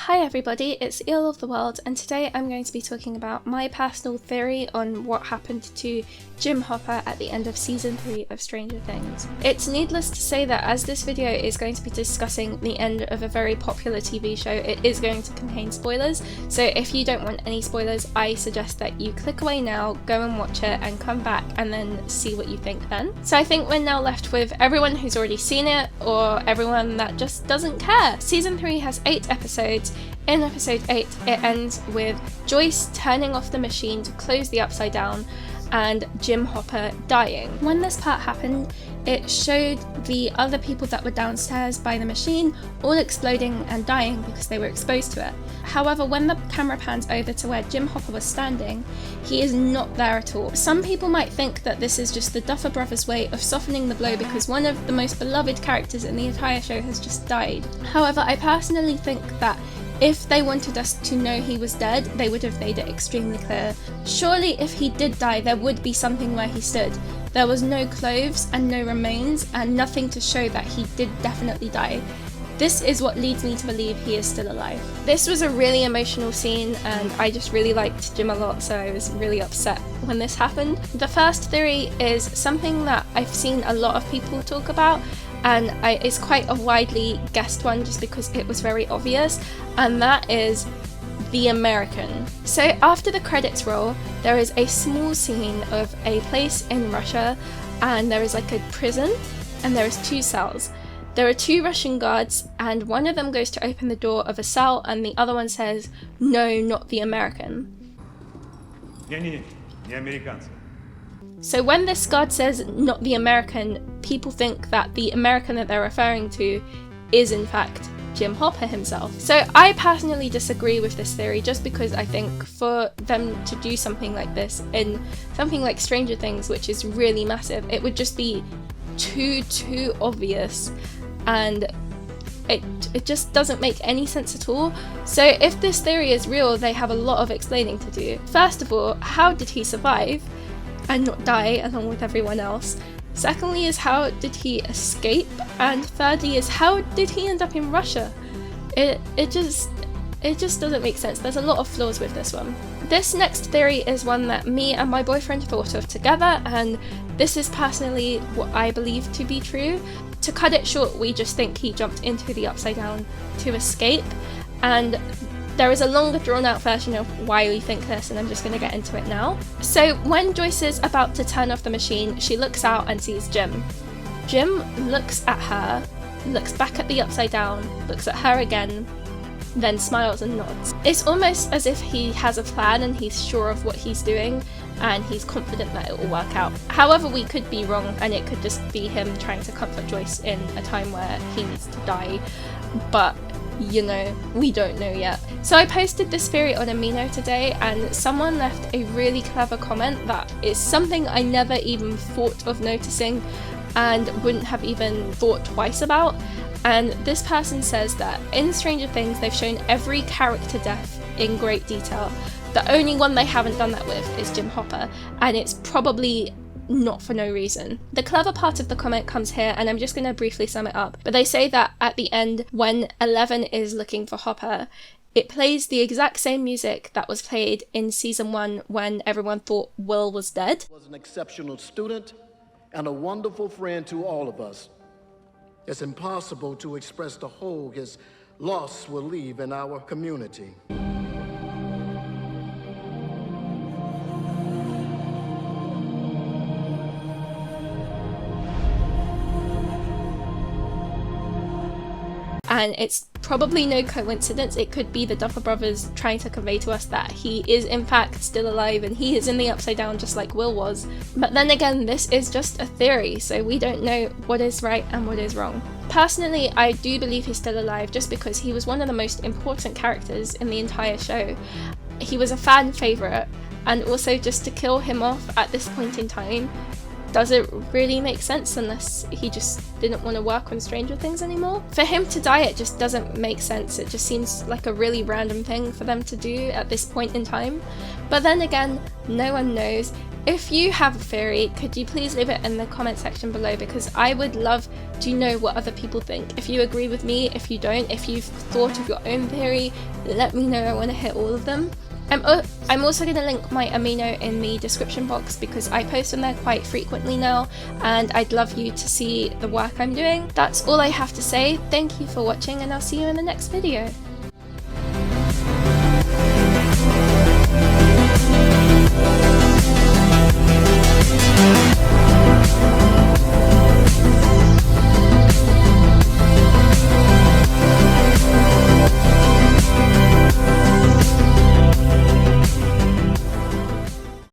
Hi everybody, it's EELOFTHEWORLD, and today I'm going to be talking about my personal theory on what happened to Jim Hopper at the end of season 3 of Stranger Things. It's needless to say that as this video is going to be discussing the end of a very popular TV show, it is going to contain spoilers, so if you don't want any spoilers, I suggest that you click away now, go and watch it, and come back and then see what you think then. So I think we're now left with everyone who's already seen it, or everyone that just doesn't care. Season 3 has 8 episodes. In episode 8, it ends with Joyce turning off the machine to close the Upside Down and Jim Hopper dying. When this part happened, it showed the other people that were downstairs by the machine all exploding and dying because they were exposed to it. However, when the camera pans over to where Jim Hopper was standing, he is not there at all. Some people might think that this is just the Duffer Brothers' way of softening the blow because one of the most beloved characters in the entire show has just died. However, I personally think that if they wanted us to know he was dead, they would have made it extremely clear. Surely if he did die, there would be something where he stood. There was no clothes and no remains and nothing to show that he did definitely die. This is what leads me to believe he is still alive. This was a really emotional scene and I just really liked Jim a lot, so I was really upset when this happened. The first theory is something that I've seen a lot of people talk about, and it's quite a widely guessed one just because it was very obvious, and that is the American. So after the credits roll, there is a small scene of a place in Russia, and there is like a prison, and there is 2 cells. There are 2 Russian guards, and one of them goes to open the door of a cell, and the other one says, "No, not the American." Не американцы. So when this guard says not the American, people think that the American that they're referring to is in fact Jim Hopper himself. So I personally disagree with this theory just because I think for them to do something like this in something like Stranger Things, which is really massive, it would just be too obvious, and it just doesn't make any sense at all. So if this theory is real, they have a lot of explaining to do. First of all, how did he survive and not die along with everyone else? Secondly is, how did he escape? And thirdly is, how did he end up in Russia? It just doesn't make sense. There's a lot of flaws with this one. This next theory is one that me and my boyfriend thought of together, and this is personally what I believe to be true. To cut it short, we just think he jumped into the Upside Down to escape, and there is a longer drawn out version of why we think this, and I'm just going to get into it now. So when Joyce is about to turn off the machine, she looks out and sees Jim. Jim looks at her, looks back at the Upside Down, looks at her again, then smiles and nods. It's almost as if he has a plan and he's sure of what he's doing and he's confident that it will work out. However, we could be wrong and it could just be him trying to comfort Joyce in a time where he needs to die, but you know, we don't know yet. So I posted this theory on Amino today, and someone left a really clever comment that is something I never even thought of noticing and wouldn't have even thought twice about. And this person says that in Stranger Things they've shown every character death in great detail. The only one they haven't done that with is Jim Hopper, and it's probably not for no reason. The clever part of the comment comes here, and I'm just going to briefly sum it up. But they say that at the end, when 11 is looking for Hopper, it plays the exact same music that was played in season 1 when everyone thought Will was dead. He was an exceptional student and a wonderful friend to all of us. It's impossible to express the hole his loss will leave in our community. And it's probably no coincidence. It could be the Duffer Brothers trying to convey to us that he is in fact still alive and he is in the Upside Down just like Will was. But then again, this is just a theory, so we don't know what is right and what is wrong. Personally, I do believe he's still alive just because he was one of the most important characters in the entire show. He was a fan favourite, and also just to kill him off at this point in time does it really make sense unless he just didn't want to work on Stranger Things anymore? For him to die, it just doesn't make sense. It just seems like a really random thing for them to do at this point in time. But then again, no one knows. If you have a theory, could you please leave it in the comment section below, because I would love to know what other people think. If you agree with me, if you don't, if you've thought of your own theory, let me know. I want to hear all of them. I'm also going to link my amino in the description box because I post on there quite frequently now, and I'd love you to see the work I'm doing. That's all I have to say. Thank you for watching, and I'll see you in the next video.